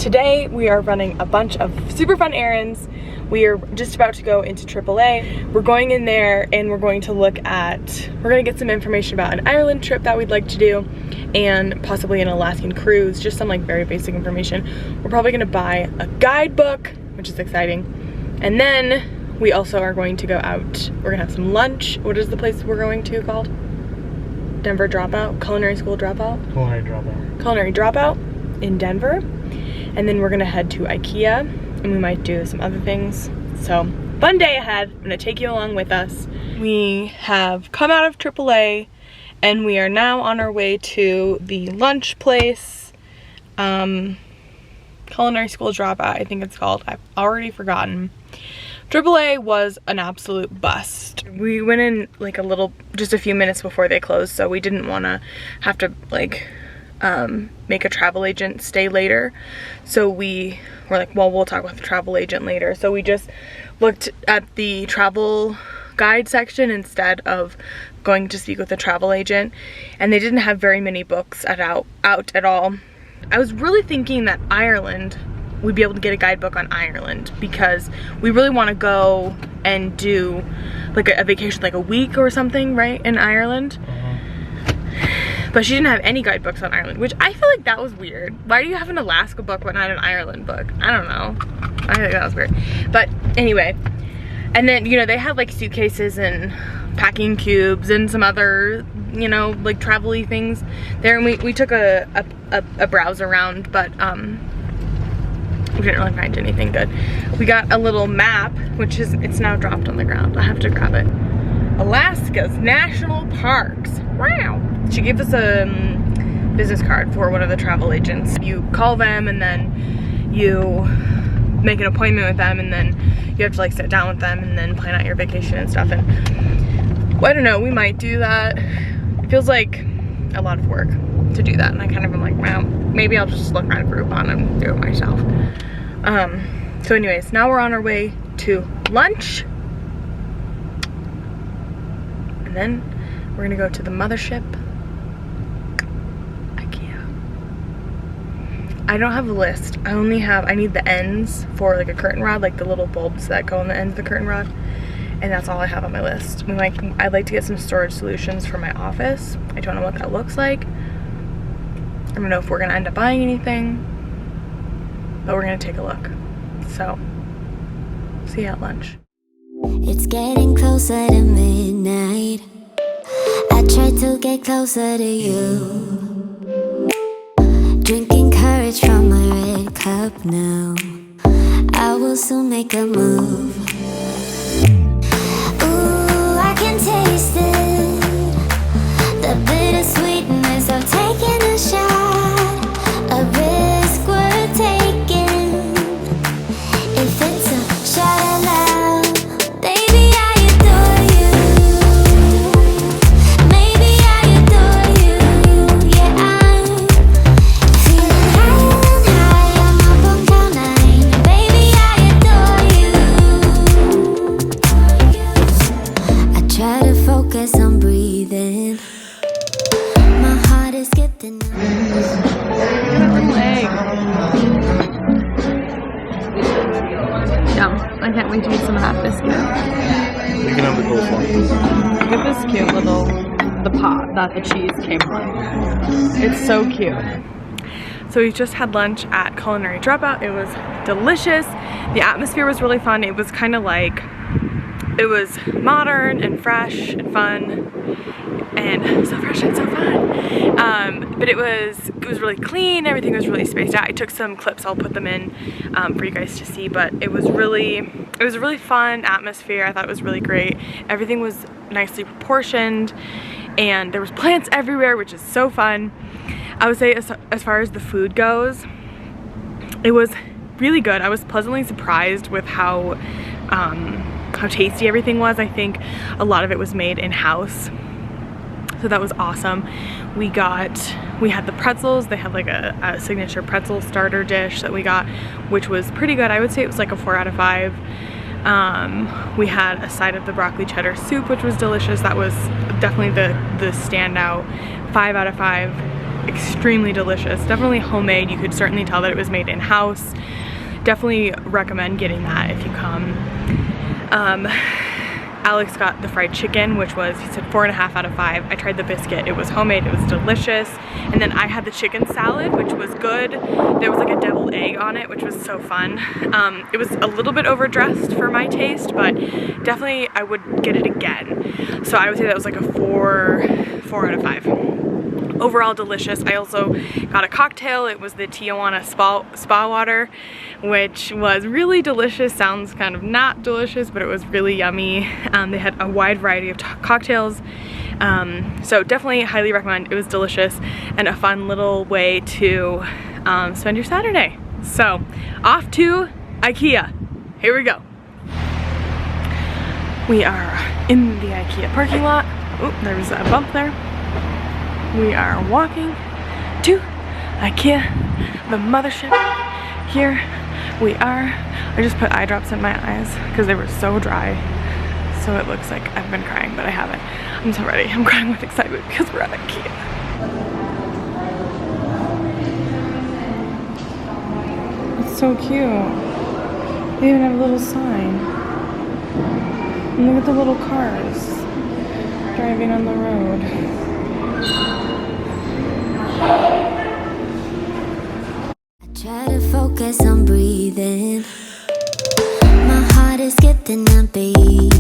Today we are running a bunch of super fun errands. We are just about to go into AAA. We're going in there and we're going to we're gonna get some information about an Ireland trip that we'd like to do and possibly an Alaskan cruise, just some like very basic information. We're probably gonna buy a guidebook, which is exciting. And then we also are going to go out. We're gonna have some lunch. What is the place we're going to called? Denver Dropout? Culinary School Dropout? Culinary Dropout. Culinary Dropout in Denver. And then we're gonna head to Ikea and we might do some other things. So, fun day ahead. I'm gonna take you along with us. We have come out of AAA and we are now on our way to the lunch place. Culinary School Dropout, I think it's called. I've already forgotten. AAA was an absolute bust. We went in like just a few minutes before they closed, so we didn't wanna have to like make a travel agent stay later. So we were like, well, we'll talk with the travel agent later. So we just looked at the travel guide section instead of going to speak with the travel agent, and they didn't have very many books out at all. I was really thinking that Ireland, we'd be able to get a guidebook on Ireland because we really want to go and do like a vacation, like a week or something, right, in Ireland. But she didn't have any guidebooks on Ireland, which I feel like that was weird. Why do you have an Alaska book but not an Ireland book? I don't know. I think that was weird. But anyway, and then, you know, they had like suitcases and packing cubes and some other, you know, like travel-y things there. And we took a browse around, but we didn't really find anything good. We got a little map, which is, it's now dropped on the ground. I have to grab it. Alaska's National Parks. Wow. She gave us a business card for one of the travel agents. You call them and then you make an appointment with them and then you have to like sit down with them and then plan out your vacation and stuff. And well, I don't know, we might do that. It feels like a lot of work to do that. And I kind of am like, well, maybe I'll just look around Groupon and do it myself. So anyways, now we're on our way to lunch. And then we're gonna go to the mothership, Ikea. I don't have a list. I need the ends for like a curtain rod, like the little bulbs that go on the ends of the curtain rod. And that's all I have on my list. I'd like to get some storage solutions for my office. I don't know what that looks like. I don't know if we're gonna end up buying anything, but we're gonna take a look. So, see you at lunch. It's getting closer to midnight. I try to get closer to you. Drinking courage from my red cup now. I will soon make a move. Ooh, I can taste it. The bittersweetness of taking a shot. A risk worth taking. If it's a shot at love. I can't wait to eat some of that biscuit. You can have the coleslaw. Look at this cute little, the pot that the cheese came on. It's so cute. So we just had lunch at Culinary Dropout. It was delicious. The atmosphere was really fun. It was kind of like, it was modern and fresh and fun. And so fresh and so fun. But it was really clean. Everything was really spaced out. I took some clips. I'll put them in for you guys to see. But it was a really fun atmosphere. I thought it was really great. Everything was nicely proportioned, and there was plants everywhere, which is so fun. I would say as far as the food goes, it was really good. I was pleasantly surprised with how tasty everything was. I think a lot of it was made in-house. So that was awesome. We had the pretzels. They had like a signature pretzel starter dish that we got, which was pretty good. I would say it was like a 4 out of 5. We had a side of the broccoli cheddar soup, which was delicious. That was definitely the standout. 5 out of 5. extremely delicious. Definitely homemade. You could certainly tell that it was made in-house. Definitely recommend getting that if you come. Alex got the fried chicken, which was, he said, 4.5 out of 5. I tried the biscuit. It was homemade. It was delicious. And then I had the chicken salad, which was good. There was like a deviled egg on it, which was so fun. It was a little bit overdressed for my taste, but definitely I would get it again. So I would say that was like a 4 out of 5. Overall delicious. I also got a cocktail. It was the Tijuana spa water, which was really delicious. Sounds kind of not delicious, but it was really yummy. They had a wide variety of cocktails. So definitely highly recommend. It was delicious and a fun little way to spend your Saturday. So off to Ikea. Here we go. We are in the Ikea parking lot. Oh, there was a bump there. We are walking to Ikea, the mothership. Here we are. I just put eye drops in my eyes because they were so dry. So it looks like I've been crying, but I haven't. I'm so ready. I'm crying with excitement because we're at Ikea. It's so cute. They even have a little sign. And look at the little cars driving on the road. I try to focus on breathing. My heart is skipping a beat.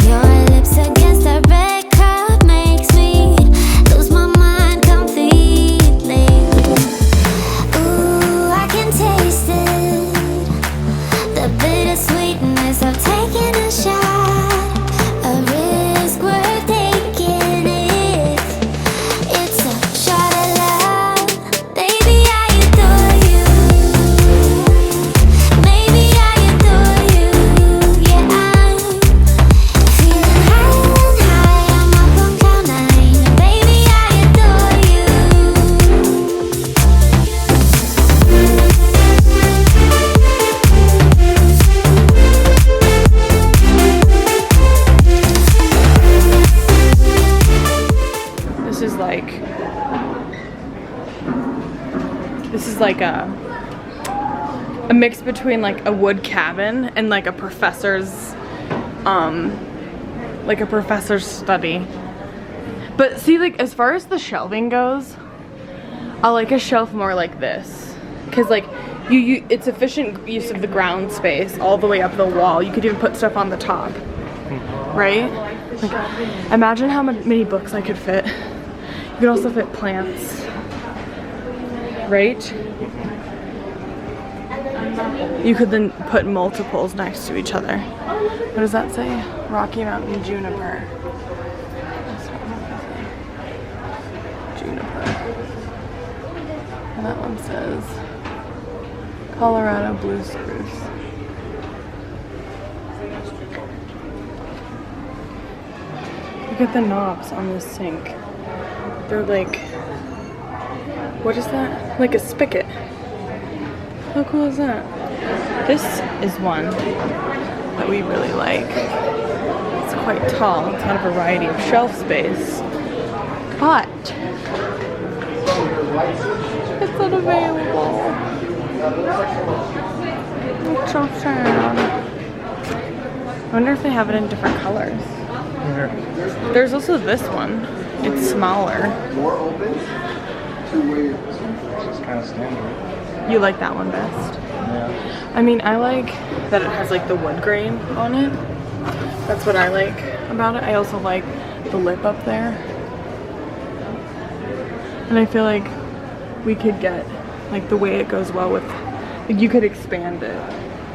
Your lips against the red cup makes me lose my mind completely. Ooh, I can taste it. The bittersweetness of taking a shot. A risk worth taking it. It's a shot of love. Baby, I adore you. Maybe I adore you. Yeah, I'm feeling high and high. I'm up on cloud nine. Baby, I adore you. This is like a mix between like a wood cabin and like a professor's study. But see, like as far as the shelving goes, I like a shelf more like this, because like it's efficient use of the ground space all the way up the wall. You could even put stuff on the top, right? Like, imagine how many books I could fit. You could also fit plants, right? You could then put multiples next to each other. What does that say? Rocky Mountain Juniper. Juniper. And that one says Colorado Blue Spruce. Look at the knobs on this sink. They're like, what is that? Like a spigot. How cool is that? This is one that we really like. It's quite tall. It's got a variety of shelf space, but it's unavailable. It's so sad. I wonder if they have it in different colors. There's also this one. It's smaller. It's kind of standard. You like that one best? Yeah. I mean, I like that it has like the wood grain on it. That's what I like about it. I also like the lip up there. And I feel like we could get like the way it goes well with, like you could expand it.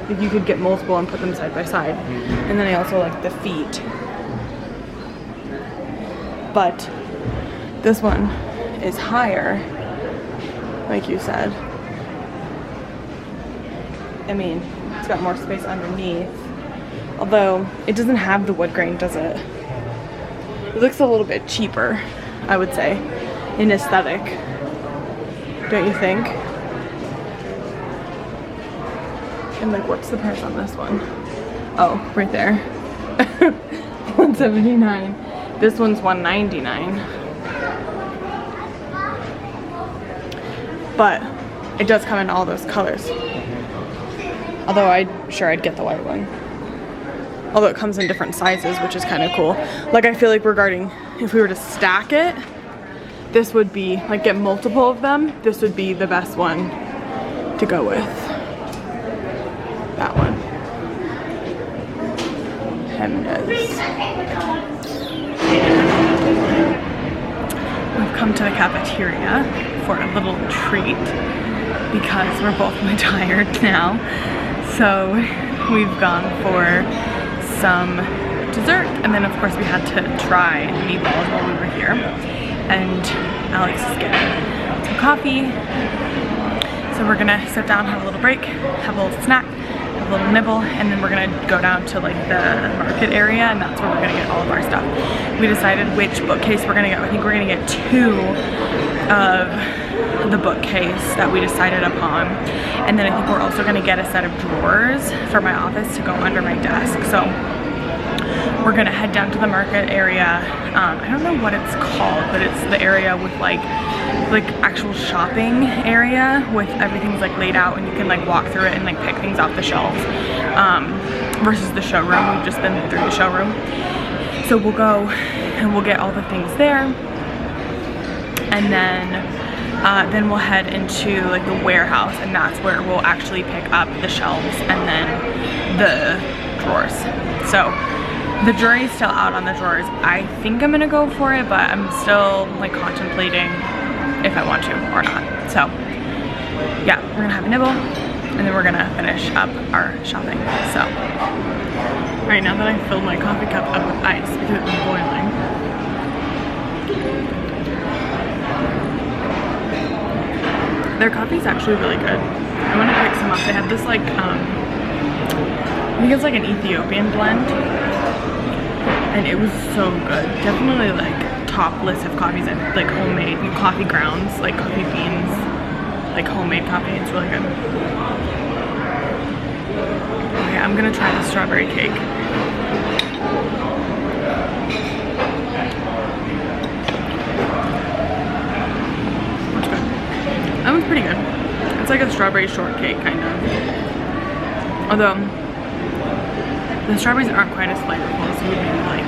Like you could get multiple and put them side by side. And then I also like the feet. But this one is higher, like you said. I mean, it's got more space underneath. Although, it doesn't have the wood grain, does it? It looks a little bit cheaper, I would say, in aesthetic. Don't you think? And like, what's the price on this one? Oh, right there. $179. This one's $199. but it does come in all those colors. Although I'm sure I'd get the white one. Although it comes in different sizes, which is kind of cool. Like, I feel like regarding if we were to stack it, this would be, like, get multiple of them, this would be the best one to go with. That one. We've come to the cafeteria for a little treat because we're both really tired now. So we've gone for some dessert, and then of course we had to try meatballs while we were here. And Alex is getting some coffee. So we're gonna sit down, have a little break, have a little snack, have a little nibble, and then we're gonna go down to like the market area, and that's where we're gonna get all of our stuff. We decided which bookcase we're gonna get. I think we're gonna get 2 of the bookcase that we decided upon, and then I think we're also gonna get a set of drawers for my office to go under my desk. So we're gonna head down to the market area. I don't know what it's called, but it's the area with like actual shopping area with everything's like laid out and you can like walk through it and like pick things off the shelves, versus the showroom. We've just been through the showroom. So we'll go and we'll get all the things there, and then we'll head into like the warehouse, and that's where we'll actually pick up the shelves and then the drawers. So the jury's still out on the drawers. I think I'm gonna go for it, but I'm still like contemplating if I want to or not. So yeah, we're gonna have a nibble and then we're gonna finish up our shopping. So right now that I filled my coffee cup up with ice because it's boiling. Their coffee's actually really good. I want to pick some up. They have this like, I think it's like an Ethiopian blend, and it was so good. Definitely like top list of coffees and like homemade coffee grounds, like coffee beans, like homemade coffee. It's really good. Okay, I'm gonna try the strawberry cake. That one's pretty good. It's like a strawberry shortcake, kind of. Although, the strawberries aren't quite as flavorful as you would maybe like.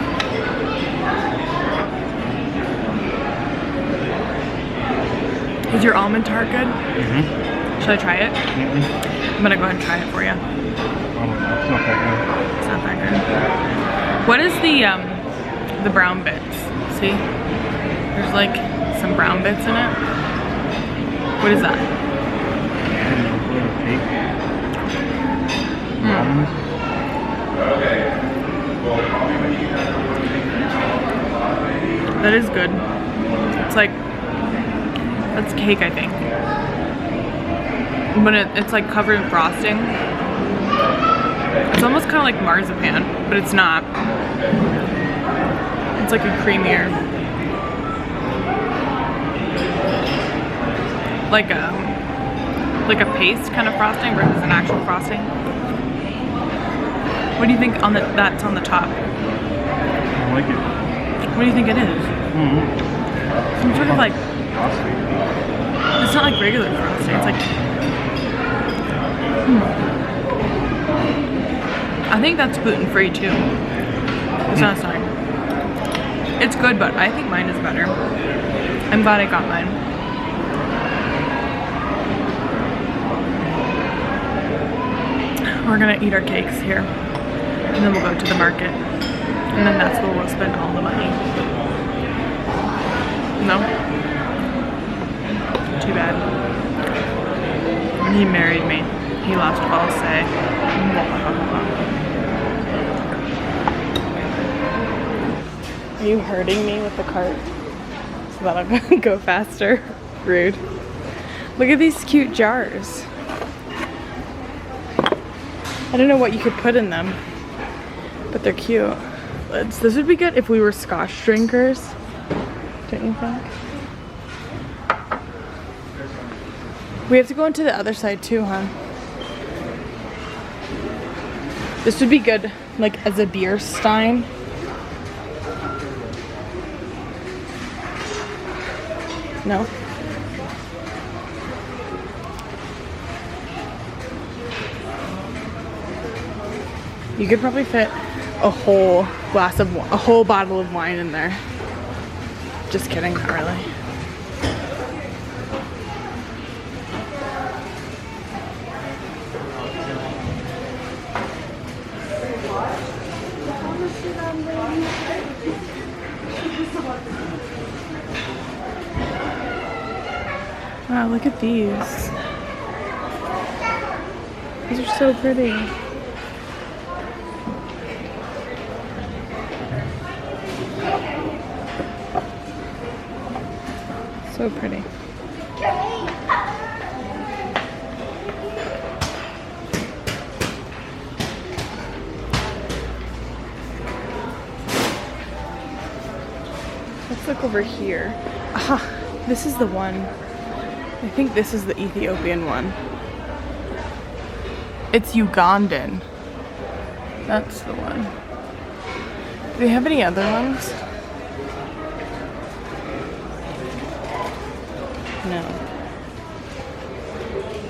Is your almond tart good? Mm-hmm. Should I try it? Mm-hmm. I'm gonna go ahead and try it for you. It's not that good. It's not that good. What is the brown bits? See? There's like some brown bits in it. What is that? That is good. It's like, that's cake, I think. But it's like covered in frosting. It's almost kind of like marzipan, but it's not. It's like a creamier, like a paste kind of frosting versus an actual frosting. What do you think on that's on the top? I like it. What do you think it is? Mm-hmm. Some sort of like Frosting. It's not like regular frosting. It's like I think that's gluten-free too. It's not sorry. It's good, but I think mine is better. I'm glad I got mine. We're gonna eat our cakes here, and then we'll go to the market, and then that's where we'll spend all the money. No? Too bad. When he married me, he lost all say. Are you hurting me with the cart so that I'll go faster? Rude. Look at these cute jars. I don't know what you could put in them, but they're cute. This would be good if we were Scotch drinkers, don't you think? We have to go into the other side too, huh? This would be good, like as a beer stein. No? You could probably fit a whole a whole bottle of wine in there. Just kidding, not really. Wow, look at these. These are so pretty. So pretty. Let's look over here. Aha, this is the one. I think this is the Ethiopian one. It's Ugandan. That's the one. Do they have any other ones? No.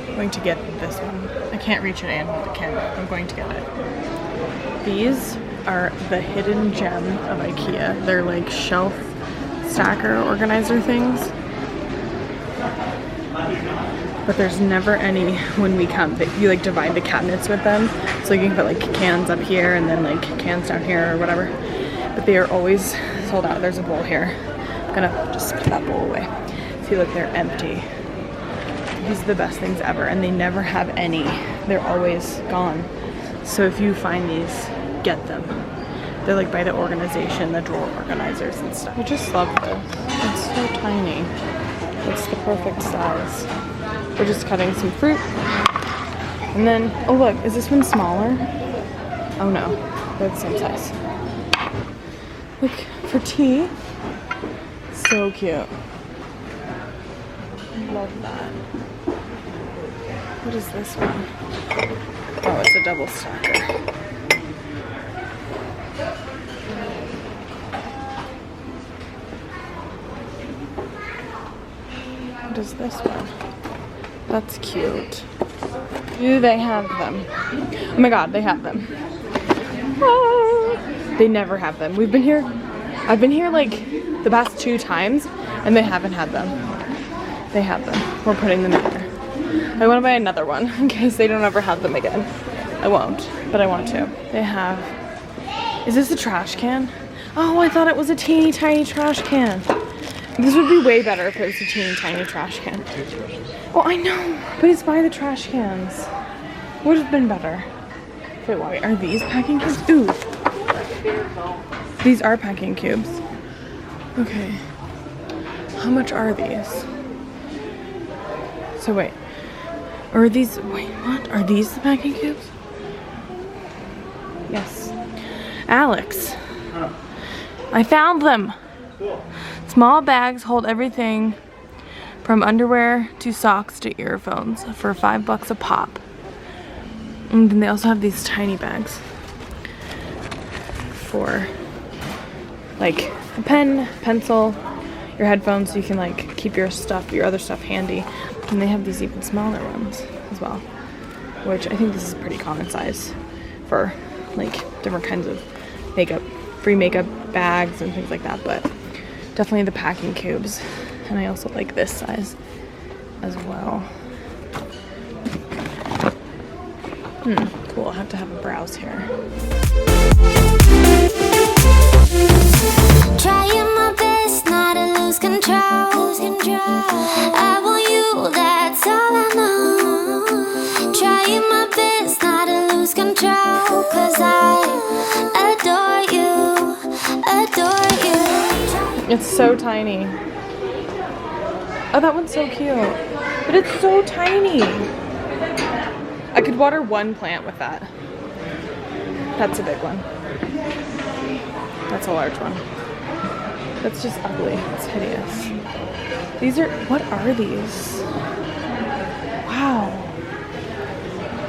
I'm going to get this one. I can't reach it and hold the camera. I'm going to get it. These are the hidden gem of Ikea. They're like shelf stacker organizer things. But there's never any when we come. You like divide the cabinets with them. So you can put like cans up here and then like cans down here or whatever. But they are always sold out. There's a bowl here. I'm gonna just put that bowl away. See, look, they're empty. These are the best things ever, and they never have any. They're always gone. So if you find these, get them. They're like by the organization, the drawer organizers and stuff. I just love this. It's so tiny. It's the perfect size. We're just cutting some fruit. And then, oh look, is this one smaller? Oh no, they're the same size. Look, for tea. So cute. I love that. What is this one? Oh, it's a double stacker. What is this one? That's cute. Do they have them? Oh my god, they have them. Ah, they never have them. We've been here, I've been here like the past 2 times and they haven't had them. They have them. We're putting them in there. I want to buy another one in case they don't ever have them again. I won't, but I want to. They have, is this a trash can? Oh, I thought it was a teeny tiny trash can. This would be way better if it was a teeny tiny trash can. Well, I know, but it's by the trash cans. Would have been better. Wait, wait, are these packing cubes? Ooh. These are packing cubes. Okay. How much are these? So wait. Are these, wait, what? Are these the packing cubes? Yes. Alex. I found them. Cool. Small bags hold everything from underwear to socks to earphones for $5 a pop. And then they also have these tiny bags for like a pen, pencil, your headphones, so you can like keep your stuff, your other stuff handy. And they have these even smaller ones as well, which I think this is pretty common size for like different kinds of makeup, free makeup bags and things like that, but definitely the packing cubes. And I also like this size as well. Cool, I'll have to have a browse here. Trying my best not to lose control. I want you, that's all I know. Trying my best not to lose control, 'cause I adore you. It's so tiny. Oh, that one's so cute. But it's so tiny. I could water one plant with that. That's a big one. That's a large one. That's just ugly. It's hideous. These are, what are these? Wow.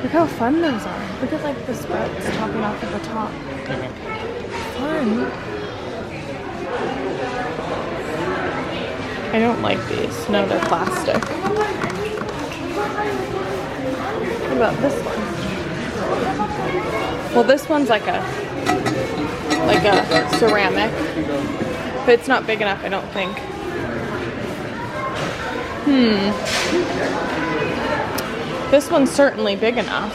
Look how fun those are. Look at like the sprouts topping off at the top. Fun. I don't like these. No, they're plastic. What about this one? Well, this one's like a ceramic, but it's not big enough, I don't think. This one's certainly big enough,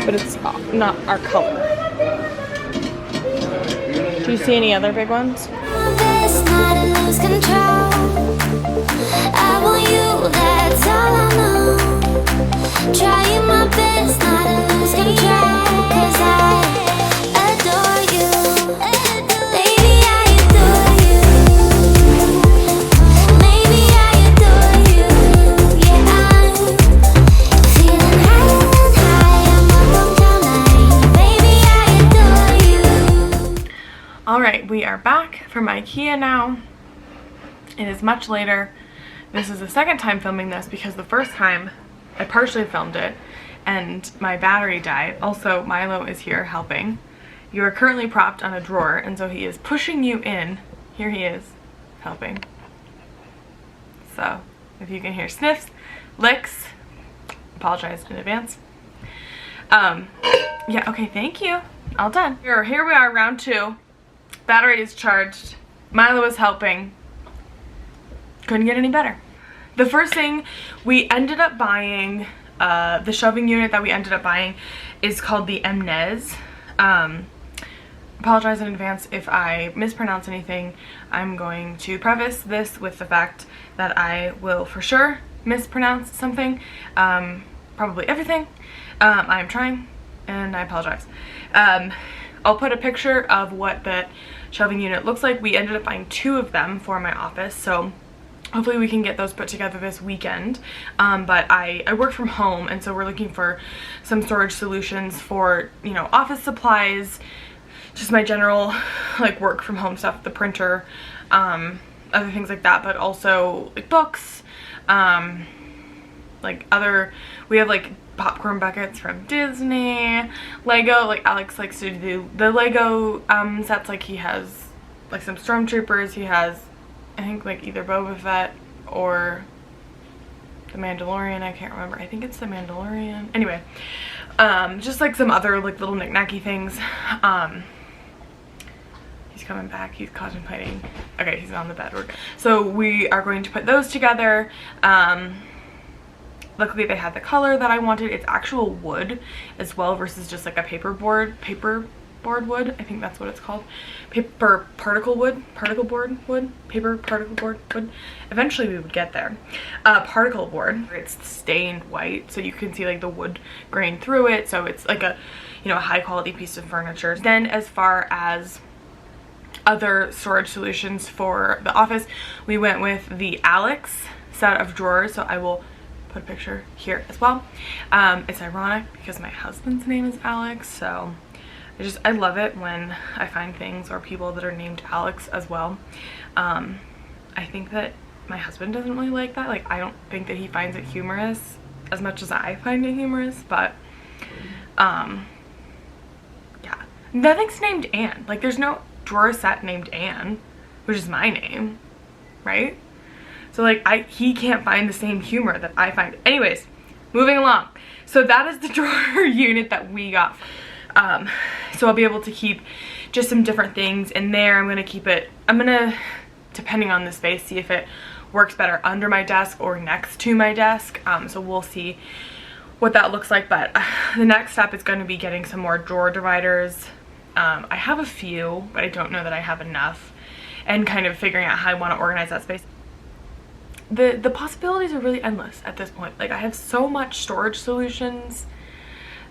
but it's not our color. Do you see any other big ones? I want you, that's all I know. Trying my best not to lose control, 'cause I adore you. Baby, I adore you. Maybe I adore you. Yeah, I'm feeling higher and higher. I'm up on cloud nine. Baby, I adore you. Alright, we are back from Ikea now. It is much later. This is the second time filming this because the first time I partially filmed it and my battery died. Also, Milo is here helping. You are currently propped on a drawer, and so he is pushing you in. Here he is helping. So if you can hear sniffs, licks, apologize in advance. Yeah, okay, thank you. All done. Here we are, round 2. Battery is charged. Milo is helping. Couldn't get any better. The first thing we ended up buying, the shelving unit that we ended up buying is called the Errands. Apologize in advance if I mispronounce anything. I'm going to preface this with the fact that I will for sure mispronounce something, probably everything. I'm trying, and I apologize. I'll put a picture of what that shelving unit looks like. We ended up buying 2 of them for my office, so hopefully we can get those put together this weekend. But I work from home, and so we're looking for some storage solutions for, you know, office supplies, just my general like work from home stuff, the printer, other things like that, but also like books, like other, we have like popcorn buckets from Disney, Lego, like Alex likes to do the Lego sets, like he has like some stormtroopers, he has I think like either Boba Fett or the Mandalorian, I can't remember, I think it's the Mandalorian, anyway, just like some other like little knick-knacky things. He's coming back, he's contemplating, okay, he's on the bed, we're good. So we are going to put those together. Luckily they had the color that I wanted. It's actual wood as well versus just like a paperboard wood, I think that's what it's called. Paper particle board wood. Eventually we would get there. Particle board, it's stained white, so you can see like the wood grain through it, so it's like a, you know, a high quality piece of furniture. Then as far as other storage solutions for the office, we went with the Alex set of drawers, so I will put a picture here as well. It's ironic because my husband's name is Alex, so I love it when I find things or people that are named Alex as well. I think that my husband doesn't really like that. Like, I don't think that he finds it humorous as much as I find it humorous, but yeah, nothing's named Anne. Like, there's no drawer set named Anne, which is my name, right? So like he can't find the same humor that I find. Anyways, moving along. So that is the drawer unit that we got. So I'll be able to keep just some different things in there. I'm gonna, depending on the space, see if it works better under my desk or next to my desk. So we'll see what that looks like. But the next step is going to be getting some more drawer dividers. I have a few, but I don't know that I have enough, and kind of figuring out how I want to organize that space. The possibilities are really endless at this point. Like, I have so much storage solutions,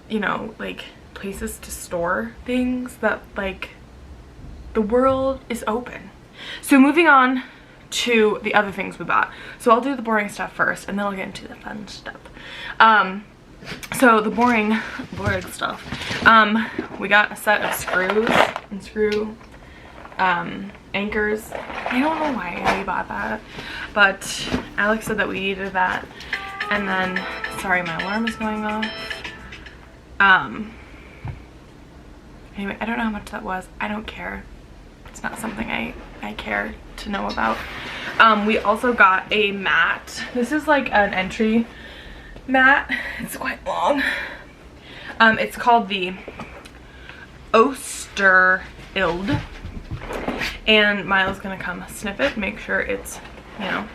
you know, like places to store things, that like the world is open. So moving on to the other things we bought. So I'll do the boring stuff first, and then I'll get into the fun stuff. So the boring stuff. We got a set of screws and screw anchors. I don't know why we bought that, but Alex said that we needed that. And then, sorry, my alarm is going off. Anyway, I don't know how much that was. I don't care. It's not something I care to know about. We also got a mat. This is like an entry mat. It's quite long. It's called the Osterhild, and Milo's gonna come sniff it, make sure it's, you know,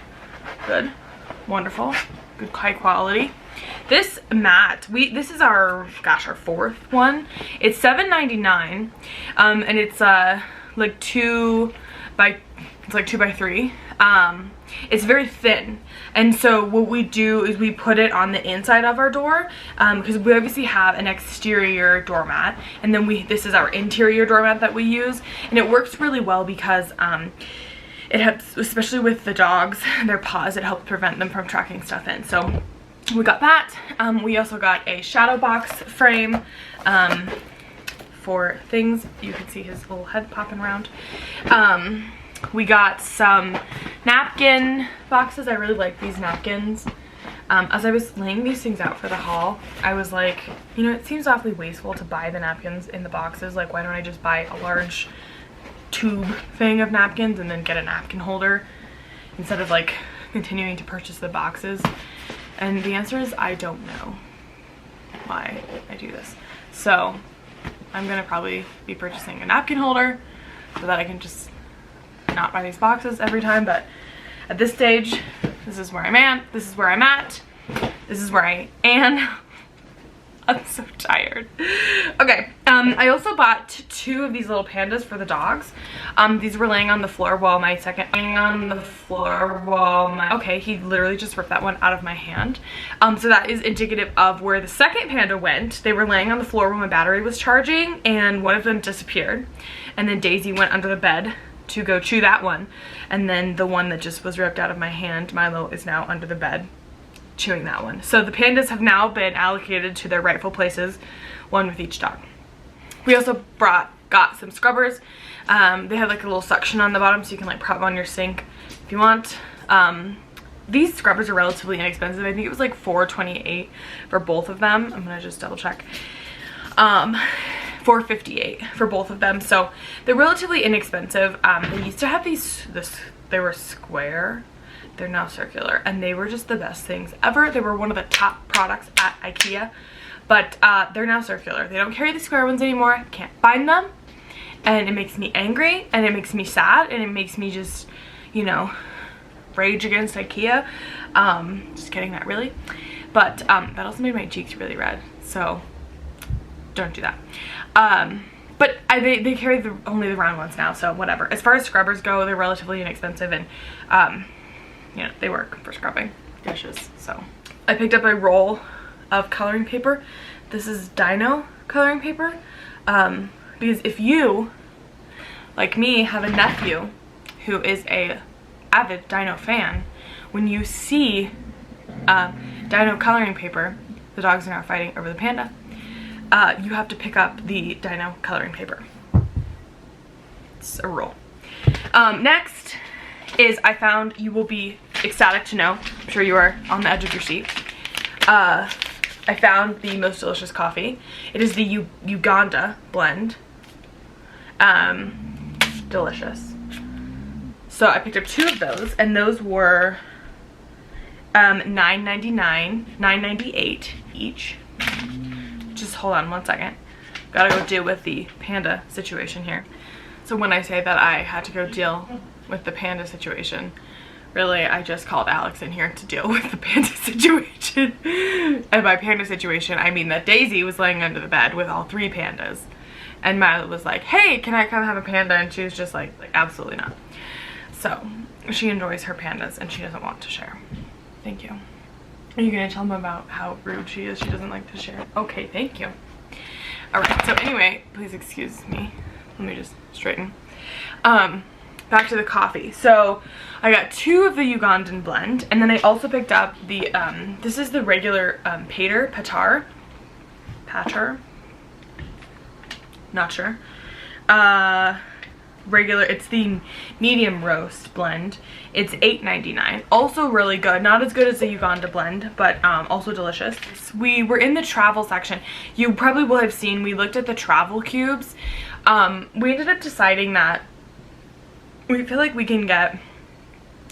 good, wonderful, good, high quality. This mat, this is our, gosh, our fourth one. It's $7.99, and it's like 2 by 3. It's very thin, and so what we do is we put it on the inside of our door, because we obviously have an exterior doormat, and then this is our interior doormat that we use, and it works really well because it helps, especially with the dogs, their paws, it helps prevent them from tracking stuff in. So we got that. We also got a shadow box frame for things. You can see his little head popping around. We got some napkin boxes. I really like these napkins. As I was laying these things out for the haul, I was like, you know, it seems awfully wasteful to buy the napkins in the boxes. Like, why don't I just buy a large tube thing of napkins and then get a napkin holder instead of like continuing to purchase the boxes? And the answer is I don't know why I do this. So I'm gonna probably be purchasing a napkin holder so that I can just not buy these boxes every time. But at this stage, this is where I'm at. This is where I'm at. This is where I am. I'm so tired. Okay, I also bought 2 of these little pandas for the dogs. These were laying on the floor while okay, he literally just ripped that one out of my hand. So that is indicative of where the second panda went. They were laying on the floor when my battery was charging, and one of them disappeared. And then Daisy went under the bed to go chew that one. And then the one that just was ripped out of my hand, Milo, is now under the bed chewing that one. So the pandas have now been allocated to their rightful places, one with each dog. We also got some scrubbers. They have like a little suction on the bottom so you can like prop on your sink if you want. These scrubbers are relatively inexpensive. I think it was like $4.28 for both of them. I'm gonna just double check. $4.58 for both of them, so they're relatively inexpensive. They used to have they were square. They're now circular, and they were just the best things ever. They were one of the top products at Ikea, but they're now circular. They don't carry the square ones anymore. Can't find them, and it makes me angry, and it makes me sad, and it makes me just, you know, rage against Ikea. Just kidding, not really. But that also made my cheeks really red, so don't do that. But they carry only the round ones now, so whatever. As far as scrubbers go, they're relatively inexpensive, and you know, they work for scrubbing dishes. So I picked up a roll of coloring paper. This is Dino coloring paper, because if you, like me, have a nephew who is a avid Dino fan, when you see Dino coloring paper, the dogs are now fighting over the panda, you have to pick up the Dino coloring paper. It's a rule. Next is I found, you will be ecstatic to know, I'm sure you are on the edge of your seat, I found the most delicious coffee. It is the Uganda blend. Delicious. So I picked up 2 of those, and those were $9.98 each. Just hold on one second. Gotta go deal with the panda situation here. So when I say that I had to go deal with the panda situation, really I just called Alex in here to deal with the panda situation. And by panda situation, I mean that Daisy was laying under the bed with all 3 pandas. And Milo was like, hey, can I come have a panda? And she was just like absolutely not. So she enjoys her pandas and she doesn't want to share. Thank you. Are you gonna tell them about how rude she is? She doesn't like to share. Okay, thank you. Alright, so anyway, please excuse me. Let me just straighten. Back to the coffee. So I got 2 of the Ugandan blend, and then I also picked up the this is the regular patar, not sure, regular, it's the medium roast blend. It's $8.99. Also really good. Not as good as the Uganda blend, but also delicious. We were in the travel section. You probably will have seen, we looked at the travel cubes. We ended up deciding that we feel like we can get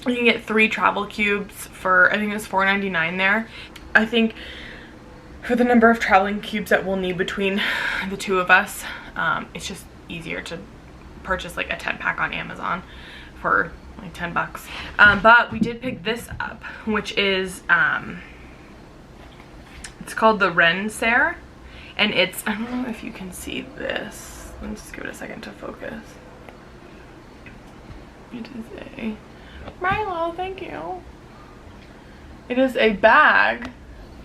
3 travel cubes for, I think it was $4.99 there. I think for the number of traveling cubes that we'll need between the two of us, it's just easier to purchase like a 10-pack on Amazon for like 10 bucks. But we did pick this up, which is, it's called the Errands, and it's, I don't know if you can see this. Let me just give it a second to focus. It is a, Milo, thank you. It is a bag,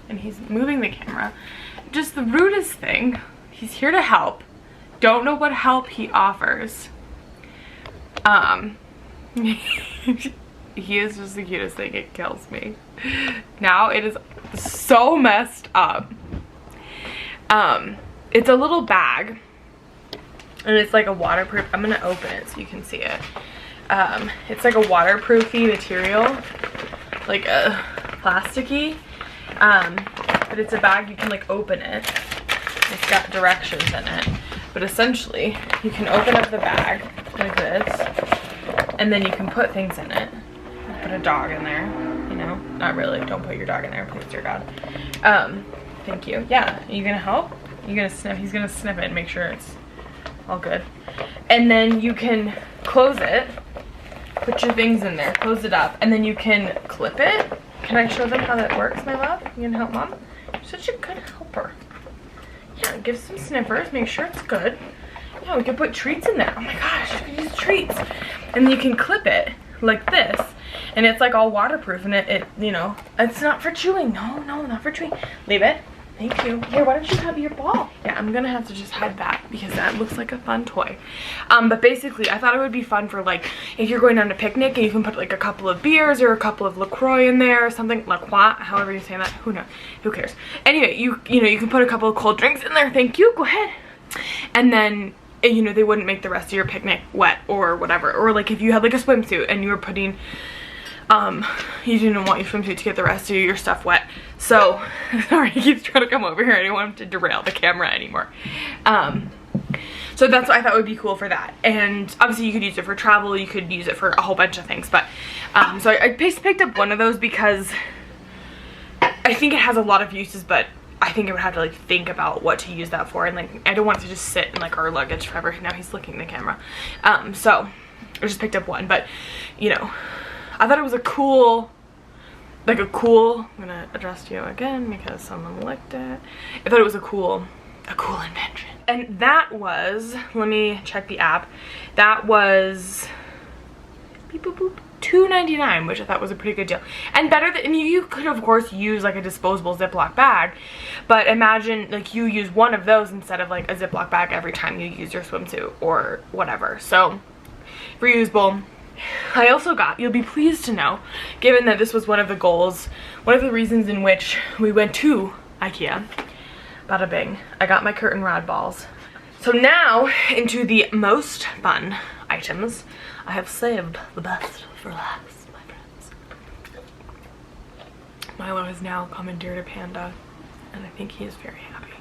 and he's moving the camera. Just the rudest thing. He's here to help. Don't know what help he offers. He is just the cutest thing. It kills me. Now it is so messed up. It's a little bag, and it's like a waterproof. I'm gonna open it so you can see it. It's like a waterproofy material, like a plasticky, but it's a bag. You can like open it. It's got directions in it, but essentially you can open up the bag like this, and then you can put things in it. Put a dog in there, you know, not really, don't put your dog in there, please, dear God. Thank you. Yeah, are you gonna help? You're gonna sniff, he's gonna sniff it and make sure it's all good. And then you can close it, put your things in there, close it up, and then you can clip it. Can I show them how that works, my love? You gonna help Mom? You're such a good helper. Yeah, give some sniffers, make sure it's good. Yeah, we can put treats in there. Oh my gosh, you can use treats. And then you can clip it like this, and it's like all waterproof, and it you know, it's not for chewing. No, not for chewing. Leave it. Thank you. Here, why don't you have your ball? Yeah, I'm gonna have to just hide that because that looks like a fun toy. But basically, I thought it would be fun for like if you're going on a picnic and you can put like a couple of beers or a couple of LaCroix in there or something. LaCroix, however you say that. Who knows? Who cares? Anyway, you know, you can put a couple of cold drinks in there. Thank you. Go ahead. And then, you know, they wouldn't make the rest of your picnic wet or whatever. Or like if you had like a swimsuit and you were putting, you didn't want your swimsuit to get the rest of your stuff wet. So, sorry, he keeps trying to come over here. I didn't want him to derail the camera anymore. So that's what I thought would be cool for that. And obviously you could use it for travel, you could use it for a whole bunch of things. But, so I picked up one of those because I think it has a lot of uses, but I think I would have to like think about what to use that for, and like I don't want it to just sit in like our luggage forever. Now he's licking the camera. So I just picked up one, but you know, I thought it was a cool, I'm gonna address you again because someone licked it. I thought it was a cool invention. And that was, let me check the app. That was beep boop boop. $2.99, which I thought was a pretty good deal, and better than, you could of course use like a disposable Ziploc bag, but imagine like you use one of those instead of like a Ziploc bag every time you use your swimsuit or whatever. So reusable. I also got, you'll be pleased to know, given that this was one of the goals, one of the reasons in which we went to Ikea, bada bing, I got my curtain rod balls. So now into the most fun items. I have saved the best for last, my friends. Milo has now commandeered a panda, and I think he is very happy.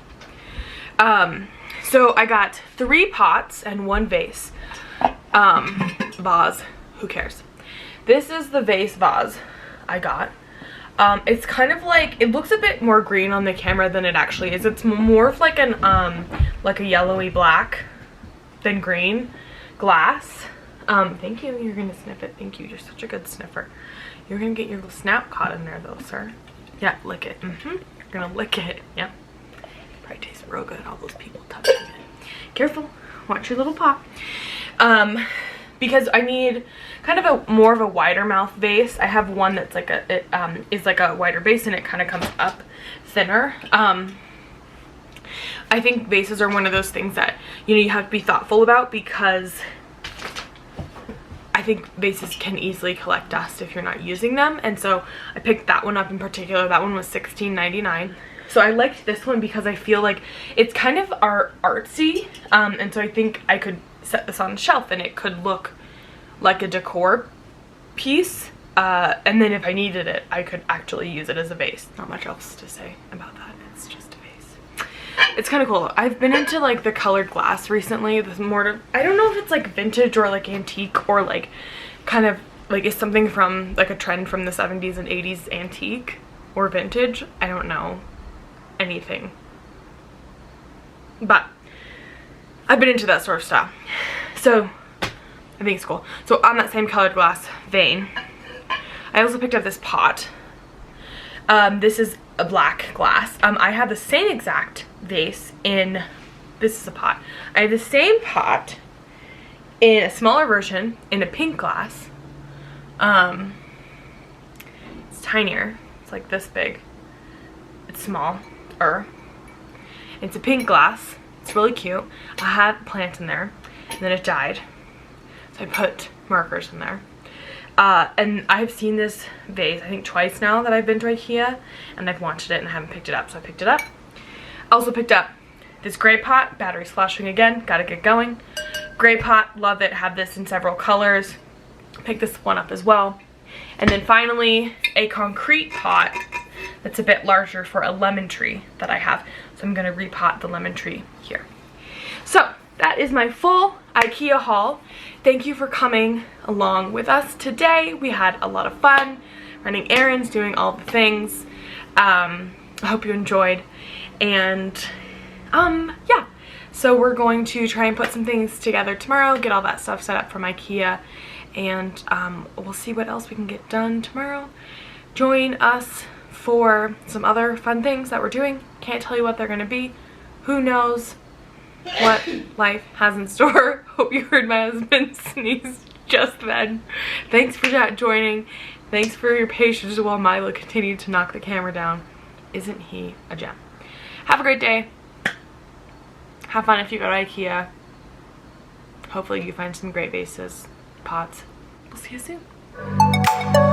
So I got 3 pots and 1 vase. Vase, who cares? This is the vase vase I got. It's kind of like, it looks a bit more green on the camera than it actually is. It's more of like an like a yellowy black than green glass. Thank you. You're gonna sniff it. Thank you. You're such a good sniffer. You're gonna get your little snap caught in there though, sir. Yeah, lick it. You're gonna lick it. Yep. Probably tastes real good. All those people touching it. Careful. Watch your little paw. Because I need kind of more of a wider mouth vase. I have one that's like is like a wider base, and it kind of comes up thinner. I think vases are one of those things that, you know, you have to be thoughtful about, because I think vases can easily collect dust if you're not using them. And so I picked that one up in particular. That one was $16.99. So I liked this one because I feel like it's kind of artsy. And so I think I could set this on a shelf and it could look like a decor piece. And then if I needed it, I could actually use it as a vase. Not much else to say about that. It's just a vase. It's kind of cool. I've been into like the colored glass recently. This mortar, I don't know if it's like vintage or like antique, or like kind of like is something from like a trend from the 70s and 80s antique, or vintage. I don't know anything. But I've been into that sort of stuff. So I think it's cool. So on that same colored glass vein, I also picked up this pot. This is a black glass. I have the same exact vase in, this is a pot. I have the same pot in a smaller version in a pink glass. It's tinier. It's like this big. It's smaller. It's a pink glass. It's really cute. I had a plant in there and then it died. So I put markers in there. And I've seen this vase, I think twice now that I've been to Ikea, and I've wanted it and I haven't picked it up, so I picked it up. I also picked up this gray pot, battery's flashing again, gotta get going. Gray pot, love it, have this in several colors. Picked this one up as well. And then finally, a concrete pot that's a bit larger for a lemon tree that I have. So I'm gonna repot the lemon tree here. So that is my full Ikea haul. Thank you for coming along with us today. We had a lot of fun running errands, doing all the things. I hope you enjoyed. And yeah, so we're going to try and put some things together tomorrow, get all that stuff set up from Ikea, and we'll see what else we can get done tomorrow. Join us for some other fun things that we're doing. Can't tell you what they're gonna be. Who knows what life has in store. Hope you heard my husband sneeze just then. Thanks for joining. Thanks for your patience while Milo continued to knock the camera down. Isn't he a gem? Have a great day. Have fun if you go to Ikea. Hopefully you find some great vases, pots. We'll see you soon.